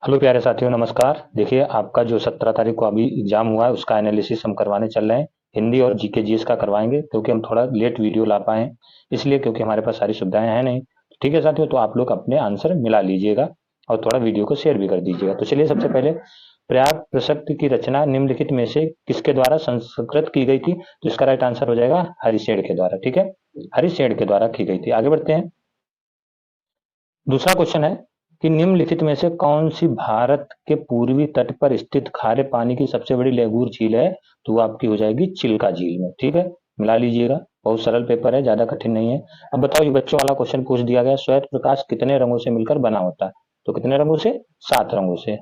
Hello प्यारे साथियों, नमस्कार। देखिए, आपका जो 17 तारीख को अभी एग्जाम हुआ है उसका एनालिसिस हम करवाने चल रहे हैं। हिंदी और जीके जीएस का करवाएंगे क्योंकि हम थोड़ा लेट वीडियो ला पाए हैं, इसलिए क्योंकि हमारे पास सारी सुविधाएं हैं नहीं। ठीक है साथियों, तो आप लोग अपने आंसर मिला लीजिएगा और थोड़ा वीडियो को शेयर भी कर दीजिएगा। तो चलिए, सबसे पहले पर्याप्त प्रसक्ति की रचना निम्नलिखित में से किसके द्वारा संस्कृत की गई थी? तो इसका राइट आंसर हो जाएगा हरिशेन के द्वारा। ठीक है, हरिशेन के द्वारा की गई थी। आगे बढ़ते हैं। दूसरा क्वेश्चन है कि निम्नलिखित में से कौन सी भारत के पूर्वी तट पर स्थित खारे पानी की सबसे बड़ी लेगूर झील है? तो वो आपकी हो जाएगी चिल्का झील में। ठीक है, मिला लीजिएगा। बहुत सरल पेपर है, ज्यादा कठिन नहीं है। अब बताओ, ये बच्चों वाला क्वेश्चन पूछ दिया गया, श्वेत प्रकाश कितने रंगों से मिलकर बना होता है? तो कितने रंगों से? 7 रंगों से।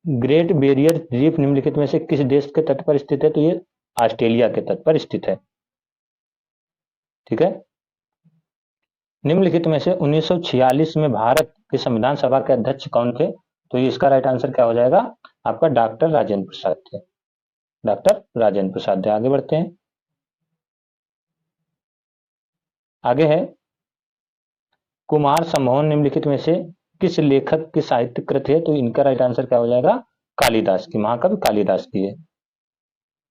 ग्रेट बैरियर रीफ निम्नलिखित में से किस देश के तट पर स्थित है? तो ये ऑस्ट्रेलिया के तट पर स्थित है। ठीक है, निम्नलिखित में से 1946 में भारत के संविधान सभा के अध्यक्ष कौन थे? तो इसका राइट आंसर क्या हो जाएगा? आपका डॉक्टर राजेंद्र प्रसाद थे। डॉक्टर राजेंद्र प्रसाद थे। आगे बढ़ते हैं। आगे है, कुमार सम्मोहन निम्नलिखित में से किस लेखक की साहित्य कृत है? तो इनका राइट आंसर क्या हो जाएगा? कालिदास की, महाकवि कालिदास की है।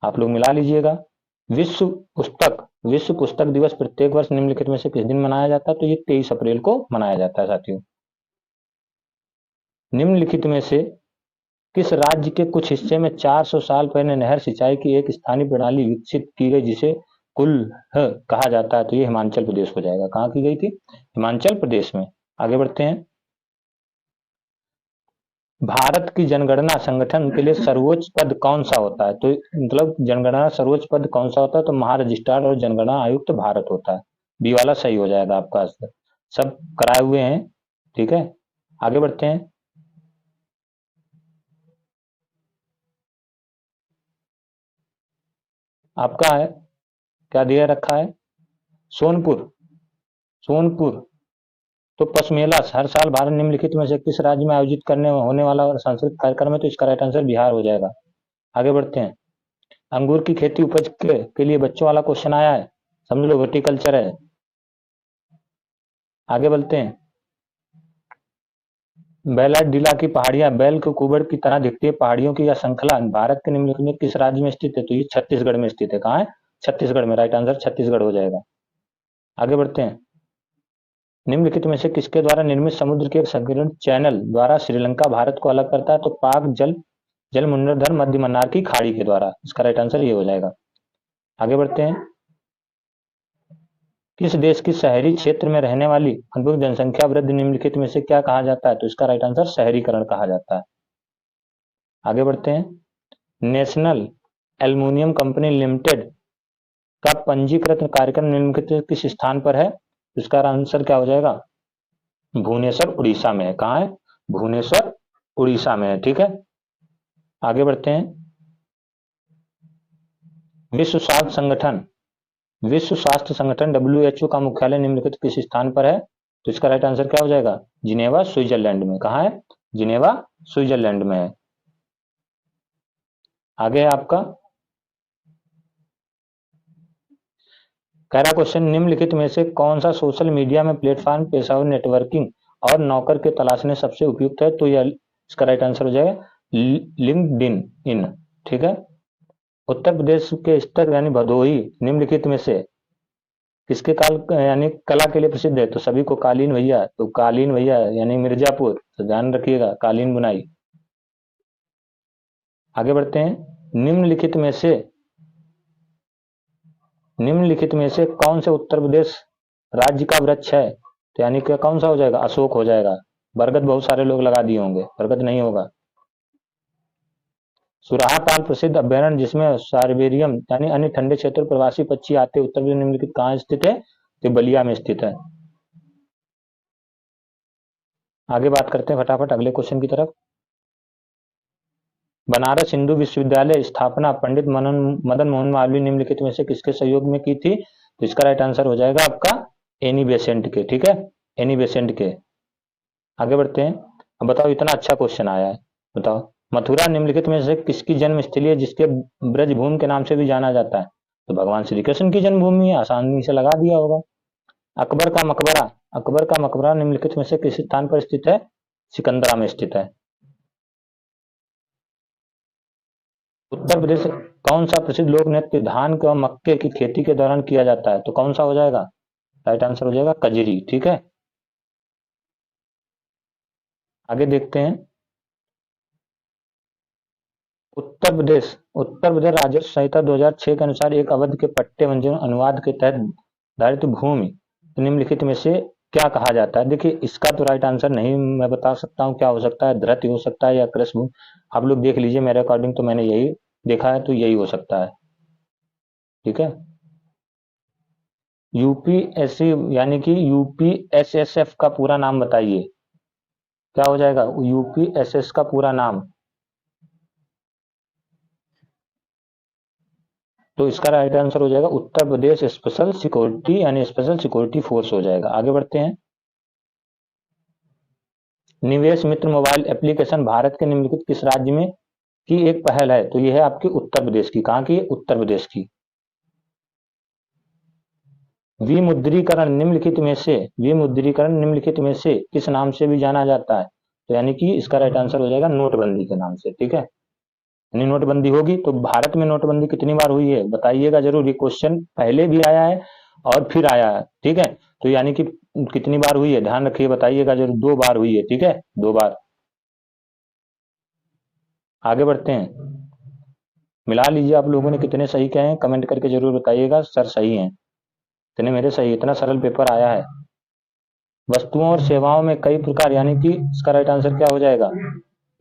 आप लोग मिला लीजिएगा। विश्व पुस्तक दिवस प्रत्येक वर्ष निम्नलिखित में से किस दिन मनाया जाता है? तो ये 23 अप्रैल को मनाया जाता है साथियों। निम्नलिखित में से किस राज्य के कुछ हिस्से में 400 साल पहले नहर सिंचाई की एक स्थानीय प्रणाली विकसित की गई जिसे कुल्ह कहा जाता है? तो ये हिमाचल प्रदेश हो जाएगा। कहाँ की गई थी? हिमाचल प्रदेश में। आगे बढ़ते हैं। भारत की जनगणना संगठन के लिए सर्वोच्च पद कौन सा होता है? तो मतलब जनगणना सर्वोच्च पद कौन सा होता है? तो महारजिस्ट्रार और जनगणना आयुक्त भारत होता है। बी वाला सही हो जाएगा आपका आंसर। सब कराए हुए हैं। ठीक है, आगे बढ़ते हैं। आपका है, क्या दिया रखा है? सोनपुर। सोनपुर। तो पशमेला हर साल भारत निम्नलिखित में से किस राज्य में आयोजित करने होने वाला सांस्कृतिक कार्यक्रम है? तो इसका राइट आंसर बिहार हो जाएगा। आगे बढ़ते हैं। अंगूर की खेती उपज के लिए बच्चों वाला क्वेश्चन आया है, समझ लो हॉर्टिकल्चर है। आगे बढ़ते हैं। बैलाडीला की पहाड़ियां बैल के कुबड़ की तरह दिखती है। पहाड़ियों की यह श्रृंखला भारत के निम्नलिखित में किस राज्य में स्थित है? तो ये छत्तीसगढ़ में स्थित है। कहाँ है? छत्तीसगढ़ में। राइट आंसर छत्तीसगढ़ हो जाएगा। आगे बढ़ते हैं। निम्नलिखित में से किसके द्वारा निर्मित समुद्र के एक संकीर्ण चैनल द्वारा श्रीलंका भारत को अलग करता है? तो पाक जल मुंडरधर मध्य मन्नार की खाड़ी के द्वारा। इसका राइट आंसर ये हो जाएगा। आगे बढ़ते हैं। किस देश की शहरी क्षेत्र में रहने वाली अद्भुत जनसंख्या वृद्धि निम्नलिखित में से क्या कहा जाता है? तो इसका राइट आंसर शहरीकरण कहा जाता है। आगे बढ़ते हैं। नेशनल एल्युमिनियम कंपनी लिमिटेड का पंजीकृत कार्यक्रम निम्नलिखित किस स्थान पर है? इसका आंसर क्या हो जाएगा? भुवनेश्वर उड़ीसा में है। कहाँ है? भुवनेश्वर उड़ीसा में है। ठीक है, आगे बढ़ते हैं। विश्व स्वास्थ्य संगठन WHO का मुख्यालय निम्नलिखित किस स्थान पर है? तो इसका राइट आंसर क्या हो जाएगा? जिनेवा स्विट्जरलैंड में। कहाँ है? जिनेवा स्विट्जरलैंड में है। आगे है आपका कह क्वेश्चन, निम्नलिखित में से कौन सा सोशल मीडिया में प्लेटफॉर्म पेशेवर नेटवर्किंग और नौकर के तलाशने सबसे उपयुक्त है? तो यह इसका राइट आंसर हो जाएगा लिंक्डइन। ठीक है, उत्तर प्रदेश के स्तर यानी भदोही निम्नलिखित में से किसके काल यानी कला के लिए प्रसिद्ध है? तो सभी को कालीन भैया, तो कालीन भैया यानी मिर्जापुर, तो ध्यान रखिएगा कालीन बुनाई। आगे बढ़ते हैं। निम्नलिखित में से कौन से उत्तर प्रदेश राज्य का वृक्ष है? तो यानी कि कौन सा हो जाएगा? अशोक हो जाएगा। बरगद बहुत सारे लोग लगा दिए होंगे, बरगद नहीं होगा। सुराहा ताल प्रसिद्ध अभ्यारण्य जिसमें साइबेरियम यानी अन्य ठंडे क्षेत्र प्रवासी पक्षी आते उत्तर प्रदेश निम्नलिखित कहाँ स्थित है? तो बलिया में स्थित है। आगे बात करते हैं फटाफट अगले क्वेश्चन की तरफ। बनारस हिंदू विश्वविद्यालय स्थापना पंडित मदन मोहन मालवीय निम्नलिखित में से किसके सहयोग में की थी? तो इसका राइट आंसर हो जाएगा आपका एनी बेसेंट के। ठीक है, एनी बेसेंट के। आगे बढ़ते हैं। अब बताओ, इतना अच्छा क्वेश्चन आया है, बताओ मथुरा निम्नलिखित में से किसकी जन्म स्थली है जिसके ब्रजभूमि के नाम से भी जाना जाता है? तो भगवान श्री कृष्ण की जन्मभूमि है। आसानी से लगा दिया होगा। अकबर का मकबरा, अकबर का मकबरा निम्नलिखित में से किस स्थान पर स्थित है? सिकंदरा में स्थित है। उत्तर प्रदेश कौन सा प्रसिद्ध लोक नृत्य धान व मक्के की खेती के दौरान किया जाता है? तो कौन सा हो जाएगा? राइट आंसर हो जाएगा कजरी। ठीक है, आगे देखते हैं। उत्तर प्रदेश राजस्व संहिता 2006 के अनुसार एक अवध के पट्टे वंजन अनुवाद के तहत धारित भूमि निम्नलिखित में से क्या कहा जाता है? देखिए, इसका तो राइट आंसर नहीं मैं बता सकता हूँ, क्या हो सकता है, धृति हो सकता है या कृष्ण भूमि। आप लोग देख लीजिए, मेरे अकॉर्डिंग तो मैंने यही देखा है, तो यही हो सकता है। ठीक है, यूपीएससी यानी कि यूपीएसएसएफ का पूरा नाम बताइए, क्या हो जाएगा यूपीएसएस का पूरा नाम? तो इसका राइट आंसर हो जाएगा उत्तर प्रदेश स्पेशल सिक्योरिटी यानी स्पेशल सिक्योरिटी फोर्स हो जाएगा। आगे बढ़ते हैं। निवेश मित्र मोबाइल एप्लीकेशन भारत के निम्नलिखित किस राज्य में की एक पहल है? तो यह है आपकी उत्तर प्रदेश की। कहां की? उत्तर प्रदेश की। विमुद्रीकरण निम्नलिखित में से किस नाम से भी जाना जाता है? तो यानी कि इसका राइट आंसर हो जाएगा नोटबंदी के नाम से। ठीक है, यानी नोटबंदी होगी। तो भारत में नोटबंदी कितनी बार हुई है बताइएगा जरूर, ये क्वेश्चन पहले भी आया है और फिर आया है। ठीक है, तो यानी कि कितनी बार हुई है ध्यान रखिए, बताइएगा जरूर। 2 बार हुई है। ठीक है, 2 बार। आगे बढ़ते हैं। मिला लीजिए आप लोगों ने कितने सही कहे हैं, कमेंट करके जरूर बताइएगा सर सही हैं इतने, मेरे सही। इतना सरल पेपर आया है। वस्तुओं और सेवाओं में कई प्रकार, यानी कि इसका राइट आंसर क्या हो जाएगा?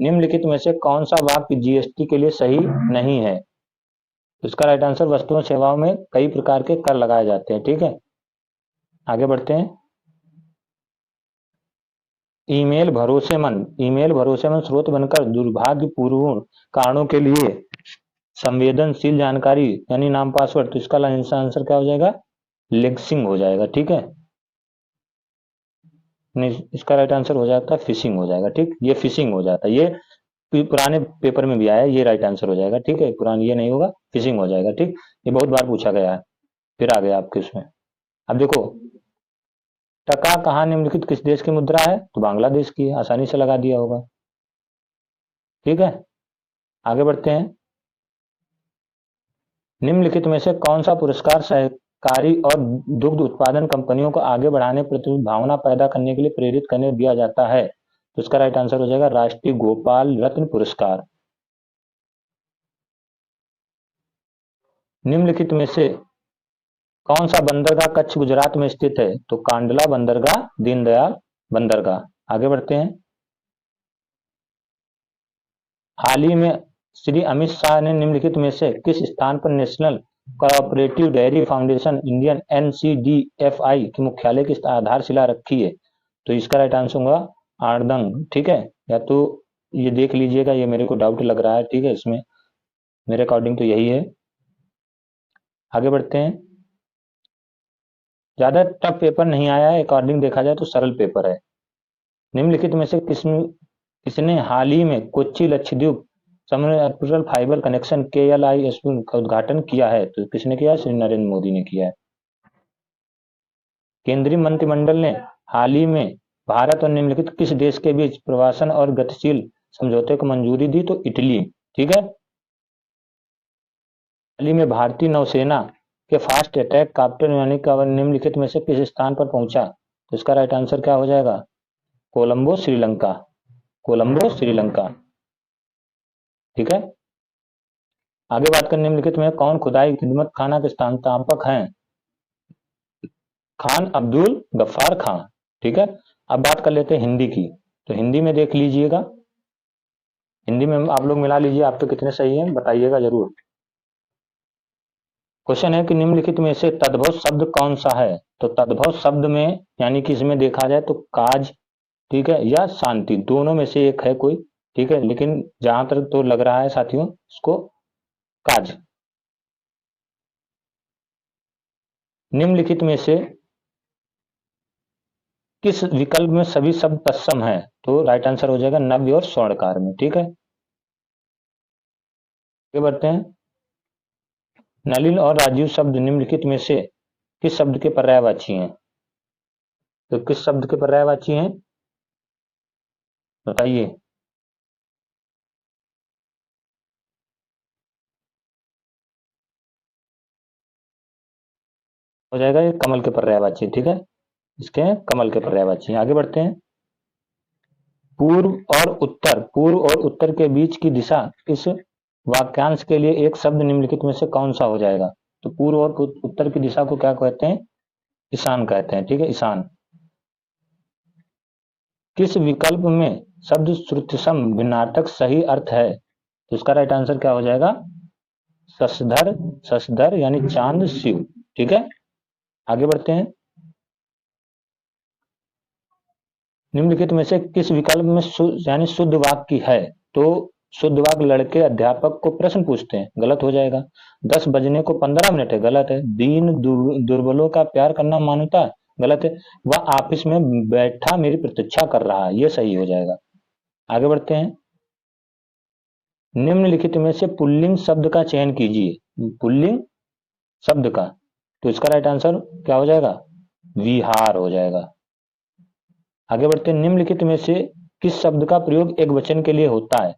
निम्नलिखित में से कौन सा वाक्य जीएसटी के लिए सही नहीं है? तो इसका राइट आंसर वस्तुओं और सेवाओं में कई प्रकार के कर लगाए जाते हैं। ठीक है, आगे बढ़ते हैं। ईमेल भरोसेमंद स्रोत बनकर दुर्भाग्यपूर्ण कारणों के लिए संवेदनशील जानकारी यानी नाम पासवर्ड, तो इसका आंसर क्या हो जाएगा? लेक्सिंग हो जाएगा। ठीक है, नहीं, इसका राइट आंसर हो जाता है फिशिंग हो जाएगा। ठीक, ये फिशिंग हो जाता है, ये पुराने पेपर में भी आया है, ये राइट आंसर हो जाएगा। ठीक है, पुरानी ये नहीं होगा, फिशिंग हो जाएगा। ठीक, ये बहुत बार पूछा गया है, फिर आ गया आपके उसमें। अब देखो, टका कहाँ निम्नलिखित किस देश की मुद्रा है? तो बांग्लादेश की है, आसानी से लगा दिया होगा। ठीक है, आगे बढ़ते हैं। निम्नलिखित में से कौन सा पुरस्कार सहकारी और दुग्ध उत्पादन कंपनियों को आगे बढ़ाने प्रति भावना पैदा करने के लिए प्रेरित करने दिया जाता है? तो इसका राइट आंसर हो जाएगा राष्ट्रीय गोपाल रत्न पुरस्कार। निम्नलिखित में से कौन सा बंदरगाह कच्छ गुजरात में स्थित है? तो कांडला बंदरगाह, दीनदयाल बंदरगाह। आगे बढ़ते हैं। हाल ही में श्री अमित शाह ने निम्नलिखित में से किस स्थान पर national cooperative dairy foundation Indian NCDFI के मुख्यालय की आधारशिला रखी है? तो इसका राइट आंसर होगा आड़दंग। ठीक है, या तो ये देख लीजिएगा, ये मेरे को डाउट लग रहा है। ठीक है, इसमें मेरे अकॉर्डिंग तो यही है। आगे बढ़ते हैं। ज्यादा टफ पेपर नहीं आया है, अकॉर्डिंग देखा जाए तो सरल पेपर है। निम्नलिखित में से किसने हाल ही में कोच्चि लक्षद्वीप समृद्धि फाइबर कनेक्शन केएलआईएसपी का उद्घाटन किया है? तो किसने किया? श्री नरेंद्र मोदी ने किया है। केंद्रीय मंत्रिमंडल ने हाल ही में भारत और निम्नलिखित किस देश के बीच प्रवासन और गतिशील समझौते को मंजूरी दी? तो इटली। ठीक है, हाल ही में भारतीय नौसेना के फास्ट अटैक कॉप्टर निम्नलिखित में से किस स्थान पर पहुंचा? तो इसका राइट आंसर क्या हो जाएगा? कोलंबो श्रीलंका। कोलंबो श्रीलंका। ठीक है, आगे बात करें। निम्नलिखित में कौन खुदाई खिदमत खाना के संस्थापक हैं? खान अब्दुल गफ्फार खान। ठीक है, अब बात कर लेते हैं हिंदी की। तो हिंदी में देख लीजिएगा, हिंदी में आप लोग मिला लीजिए, आप तो कितने सही हैं बताइएगा जरूर। क्वेश्चन है कि निम्नलिखित में से तद्भव शब्द कौन सा है? तो तद्भव शब्द में यानी कि इसमें देखा जाए तो काज, ठीक है, या शांति, दोनों में से एक है कोई। ठीक है, लेकिन जहां तक तो लग रहा है साथियों इसको काज। निम्नलिखित में से किस विकल्प में सभी शब्द तत्सम है? तो राइट आंसर हो जाएगा नव्य और स्वर्णकार में। ठीक है, आगे बढ़ते हैं। नलिन और राजीव शब्द निम्नलिखित में से किस शब्द के पर्यायवाची हैं? तो किस शब्द के पर्यायवाची हैं, बताइए। हो जाएगा ये कमल के पर्यायवाची, ठीक है, इसके हैं कमल के पर्यायवाची। आगे बढ़ते हैं। पूर्व और उत्तर के बीच की दिशा इस वाक्यांश के लिए एक शब्द निम्नलिखित में से कौन सा हो जाएगा। तो पूर्व और उत्तर की दिशा को क्या कहते हैं, ईशान कहते हैं, ठीक है, ईशान। किस विकल्प में शब्द श्रुतिसम भिन्नार्थक सही अर्थ है, तो इसका राइट आंसर क्या हो जाएगा, शशधर, शशधर यानी चांद शिव, ठीक है। आगे बढ़ते हैं। निम्नलिखित में से किस विकल्प में यानी शुद्ध वाक्य है, तो शुद्ध वाक्य लड़के अध्यापक को प्रश्न पूछते हैं, गलत हो जाएगा। 10 बजने को 15 मिनट है, गलत है। दीन दुर्बलों का प्यार करना मान्यता, गलत है। वह ऑफिस में बैठा मेरी प्रतीक्षा कर रहा है, ये सही हो जाएगा। आगे बढ़ते हैं। निम्नलिखित में से पुल्लिंग शब्द का चयन कीजिए, पुल्लिंग शब्द का, तो इसका राइट आंसर क्या हो जाएगा, विहार हो जाएगा। आगे बढ़ते हैं। निम्नलिखित में से किस शब्द का प्रयोग एक वचन के लिए होता है,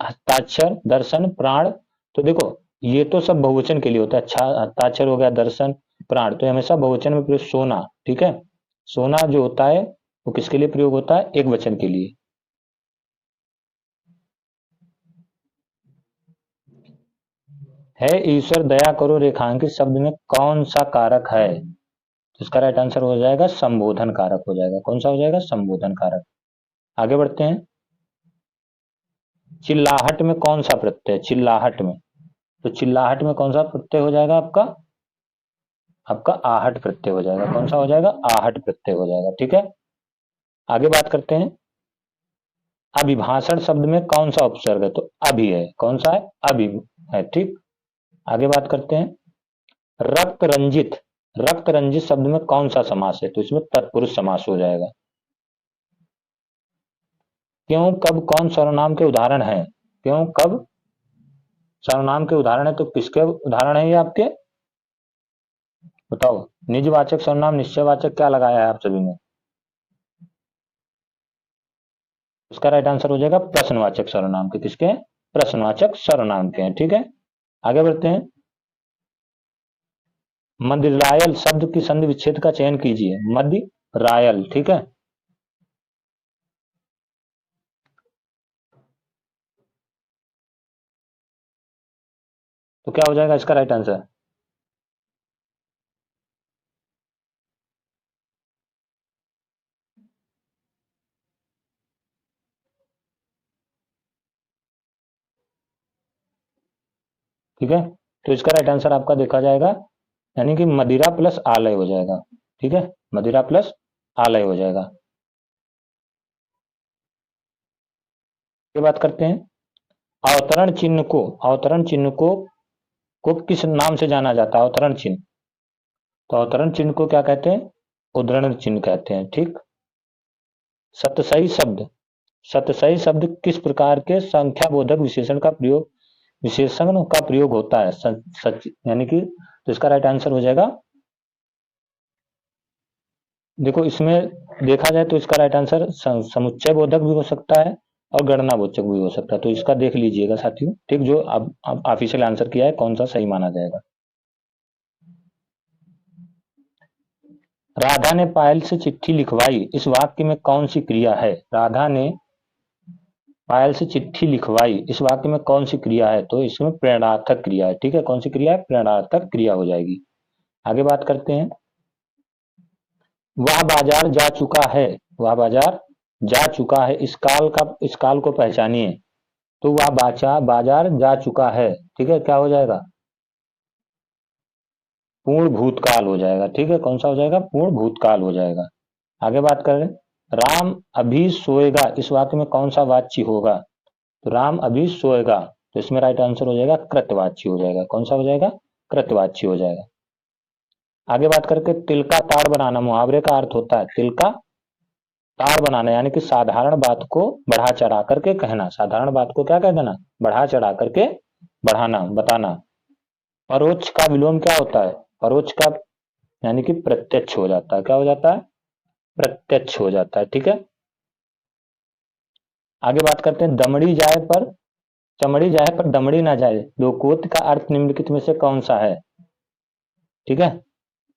हस्ताक्षर, दर्शन, प्राण। तो देखो ये तो सब बहुवचन के लिए होता है, अच्छा हस्ताक्षर हो गया, दर्शन, प्राण, तो हमेशा बहुवचन में प्रयोग, सोना, ठीक है, सोना जो होता है वो किसके लिए प्रयोग होता है, एक वचन के लिए। है ईश्वर दया करो रेखांकित शब्द में कौन सा कारक है, तो इसका राइट आंसर हो जाएगा संबोधन कारक हो जाएगा। कौन सा हो जाएगा, संबोधन कारक। आगे बढ़ते हैं। चिल्लाहट में कौन सा प्रत्यय, चिल्लाहट में, तो चिल्लाहट में कौन सा प्रत्यय हो जाएगा आपका, आपका आहट प्रत्यय हो जाएगा। कौन सा हो जाएगा, आहट प्रत्यय हो जाएगा, ठीक है। आगे बात करते हैं। अभिभाषण शब्द में कौन सा उपसर्ग है, तो अभी है, कौन सा है, अभी है, ठीक। आगे बात करते हैं। रक्त रंजित, रक्त रंजित शब्द में कौन सा समास है, तो इसमें तत्पुरुष समास हो जाएगा। क्यों कब कौन सर्वनाम के उदाहरण है, क्यों कब सर्वनाम के उदाहरण है, तो किसके उदाहरण है ये आपके, बताओ। निजवाचक सर्वनाम, निश्चयवाचक, क्या लगाया है आप सभी ने, उसका राइट आंसर हो जाएगा प्रश्नवाचक सर्वनाम के, किसके, प्रश्नवाचक सर्वनाम के हैं, ठीक है। आगे बढ़ते हैं। मदिरायल शब्द की संधि विच्छेद का चयन कीजिए, मदिरायल, ठीक है। तो क्या हो जाएगा इसका राइट आंसर, ठीक है। तो इसका राइट आंसर आपका देखा जाएगा, यानी कि मदिरा प्लस आलय हो जाएगा, ठीक है, मदिरा प्लस आलय हो जाएगा। ये बात करते हैं। अवतरण चिन्ह को, अवतरण चिन्ह को किस नाम से जाना जाता है, अवतरण चिन्ह, तो अवतरण चिन्ह को क्या कहते हैं, उद्धरण चिन्ह कहते हैं, ठीक। सतसई शब्द, सतसई शब्द किस प्रकार के संख्या बोधक विशेषण का प्रयोग, विशेषण का प्रयोग होता है, सच यानी कि, तो इसका राइट आंसर हो जाएगा, देखो इसमें देखा जाए तो इसका राइट आंसर समुच्चय बोधक भी हो सकता है और गणना बोधक भी हो सकता है, तो इसका देख लीजिएगा साथियों, ठीक, जो अब ऑफिशियल आंसर किया है कौन सा सही माना जाएगा। राधा ने पायल से चिट्ठी लिखवाई, इस वाक्य में कौन सी क्रिया है, राधा ने पायल से चिट्ठी लिखवाई, इस वाक्य में कौन सी क्रिया है, तो इसमें प्रेरणार्थक क्रिया है, ठीक है, कौन सी क्रिया है, प्रेरणार्थक क्रिया हो जाएगी। आगे बात करते हैं। वह बाजार जा चुका है, वह बाजार जा चुका है, इस काल को पहचानिए, तो वह बाजार जा चुका है, ठीक है, क्या हो जाएगा, पूर्ण भूतकाल हो जाएगा, ठीक है, कौन सा हो जाएगा, पूर्ण भूतकाल हो जाएगा। आगे बात करें। राम अभी सोएगा, इस वाक्य में कौन सा वाच्य होगा, तो राम अभी सोएगा, तो इसमें राइट आंसर हो जाएगा कृतवाच्य हो जाएगा, कौन सा हो जाएगा, कृतवाच्य हो जाएगा। आगे बात करके तिल का ताड़ बनाना, मुहावरे का अर्थ होता है तिल का ताड़ बनाना, यानी कि साधारण बात को बढ़ा चढ़ा करके कहना, साधारण बात को क्या कह देना, बढ़ा चढ़ा करके बढ़ाना, बताना। परोक्ष का विलोम क्या होता है, परोक्ष का यानी कि प्रत्यक्ष हो जाता है, क्या हो जाता है, प्रत्यक्ष हो जाता है। ठीक है, आगे बात करते हैं, दमड़ी जाए पर चमड़ी जाए पर दमड़ी ना जाए, लोकोक्त का अर्थ निम्नलिखित में से कौन सा है? ठीक है,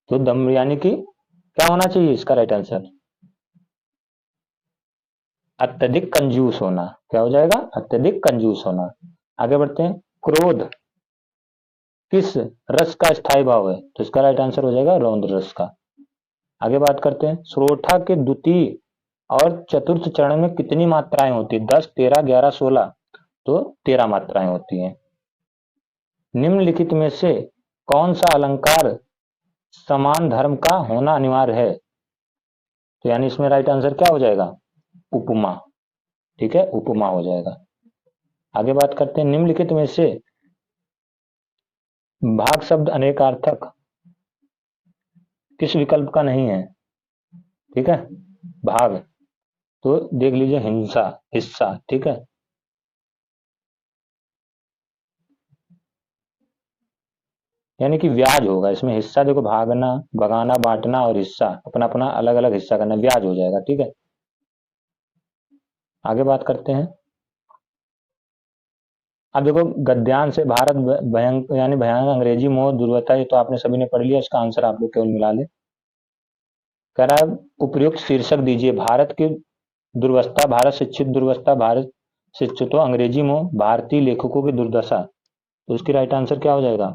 तो दम यानी कि क्या होना चाहिए इसका राइट आंसर? अत्यधिक कंजूस होना। क्या हो जाएगा? अत्यधिक कंजूस होना। आगे बढ़ते हैं, क्रोध किस रस का स्थायी भाव है? तो इसका राइट आंसर हो जाएगा रौद्र रस का। आगे बात करते हैं, श्रोठा के द्वितीय और चतुर्थ चरण में कितनी मात्राएं होती है? 10, 13, 11, 16। तो 13 मात्राएं होती हैं। निम्नलिखित में से कौन सा अलंकार समान धर्म का होना अनिवार्य है? तो यानी इसमें राइट आंसर क्या हो जाएगा? उपमा। ठीक है, उपमा हो जाएगा। आगे बात करते हैं, निम्नलिखित में से भाग शब्द अनेकार्थक किस विकल्प का नहीं है? ठीक है, भाग, तो देख लीजिए हिंसा, हिस्सा। ठीक है, यानी कि व्याज होगा इसमें। हिस्सा देखो, भागना, भगाना, बांटना और हिस्सा, अपना अपना अलग अलग हिस्सा करना, व्याज हो जाएगा। ठीक है, आगे बात करते हैं, अब देखो गद्यांश से भारत भयंकर यानी भयानक अंग्रेजी मोह दुर्वता, ये तो आपने सभी ने पढ़ लिया, इसका आंसर आप लोग केवल मिला ले। कह रहा है उपयुक्त शीर्षक दीजिए, भारत की दुर्वस्था, भारत शिक्षित दुर्वस्था, भारत शिक्षितों अंग्रेजी मोह, भारतीय लेखकों की दुर्दशा। तो इसकी राइट आंसर क्या हो जाएगा?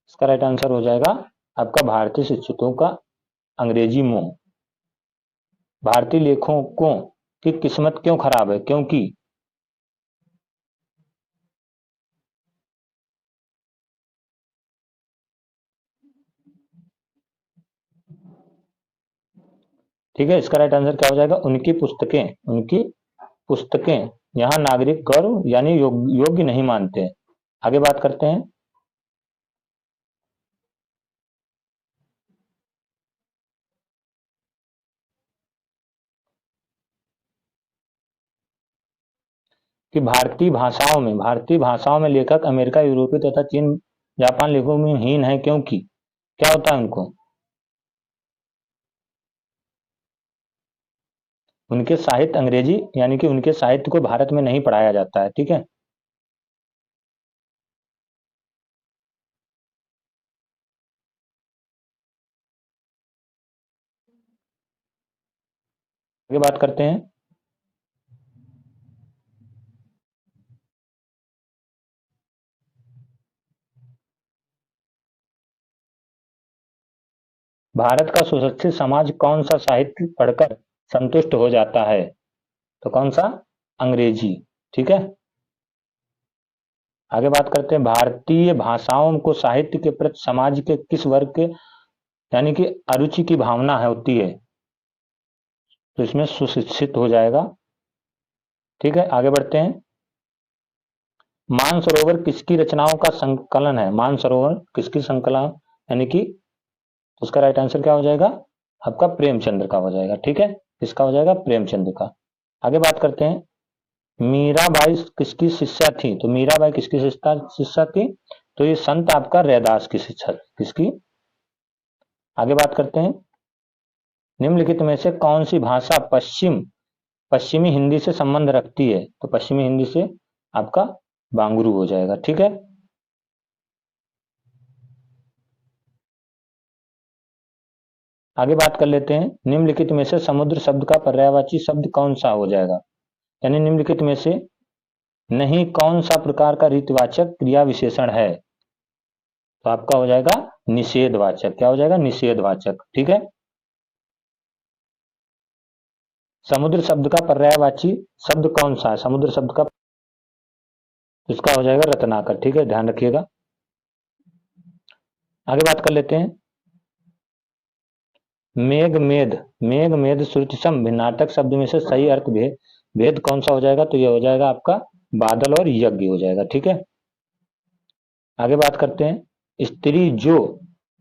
इसका राइट आंसर हो जाएगा आपका भारतीय शिक्षितों का अंग्रेजी मोह। भारतीय लेखकों की किस्मत क्यों खराब है? क्योंकि ठीक है, इसका राइट आंसर क्या हो जाएगा? उनकी पुस्तकें यहाँ नागरिक गौरव यानी योग्य नहीं मानते। आगे बात करते हैं, कि भारतीय भाषाओं में लेखक अमेरिका, यूरोपीय तथा चीन, जापान लेखकों में हीन है, क्योंकि क्या होता है उनको? उनके साहित्य अंग्रेजी यानी कि उनके साहित्य को भारत में नहीं पढ़ाया जाता है। ठीक है, आगे बात करते हैं, भारत का सुशिक्षित समाज कौन सा साहित्य पढ़कर संतुष्ट हो जाता है? तो कौन सा? अंग्रेजी। ठीक है, आगे बात करते हैं, भारतीय भाषाओं को साहित्य के प्रति समाज के किस वर्ग के यानी कि अरुचि की भावना है होती है? तो इसमें सुशिक्षित हो जाएगा। ठीक है, आगे बढ़ते हैं, मानसरोवर किसकी रचनाओं का संकलन है? मानसरोवर किसकी संकलन यानी कि उसका राइट आंसर क्या हो जाएगा? आपका प्रेमचंद्र का हो जाएगा। ठीक है, किसका हो जाएगा? प्रेमचंद्र का। आगे बात करते हैं, मीराबाई किसकी शिष्या थी? तो मीराबाई किसकी शिष्या थी? तो ये संत आपका रैदास की शिष्या किसकी? आगे बात करते हैं, निम्नलिखित में से कौन सी भाषा पश्चिमी हिंदी से संबंध रखती है? तो पश्चिमी हिंदी से आपका बांगरू हो जाएगा। ठीक है, आगे बात कर लेते हैं, निम्नलिखित में से समुद्र शब्द का पर्यायवाची शब्द कौन सा हो जाएगा? यानी निम्नलिखित में से नहीं कौन सा प्रकार का रीतिवाचक क्रिया विशेषण है? तो आपका हो जाएगा निषेधवाचक। क्या हो जाएगा? निषेधवाचक। ठीक है, समुद्र शब्द का पर्यायवाची शब्द कौन सा है? समुद्र शब्द का इसका हो जाएगा रत्नाकर। ठीक है, ध्यान रखिएगा। आगे बात कर लेते हैं, मेघ मेद श्रुतिसम भिन्नाटक शब्द में से सही अर्थ भेद कौन सा हो जाएगा? तो यह हो जाएगा आपका बादल और यज्ञ हो जाएगा। ठीक है, आगे बात करते हैं, स्त्री जो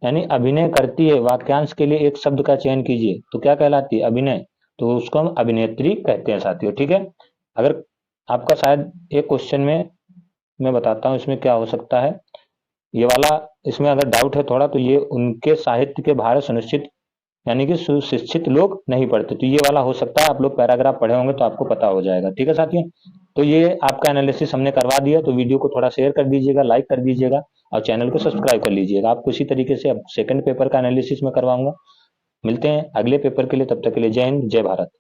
यानी अभिनय करती है, वाक्यांश के लिए एक शब्द का चयन कीजिए। तो क्या कहलाती है? अभिनय। तो उसको हम अभिनेत्री कहते हैं साथियों। ठीक है, अगर आपका शायद एक क्वेश्चन में मैं बताता हूं इसमें क्या हो सकता है, ये वाला इसमें अगर डाउट है थोड़ा, तो ये उनके साहित्य के भारत सुनिश्चित यानी कि सुशिक्षित लोग नहीं पढ़ते, तो ये वाला हो सकता है। आप लोग पैराग्राफ पढ़े होंगे तो आपको पता हो जाएगा। ठीक है साथियों, तो ये आपका एनालिसिस हमने करवा दिया, तो वीडियो को थोड़ा शेयर कर दीजिएगा, लाइक कर दीजिएगा और चैनल को सब्सक्राइब कर लीजिएगा। आपको इसी तरीके से अब सेकंड पेपर का एनालिसिस में करवाऊंगा। मिलते हैं अगले पेपर के लिए, तब तक के लिए जय हिंद, जय भारत।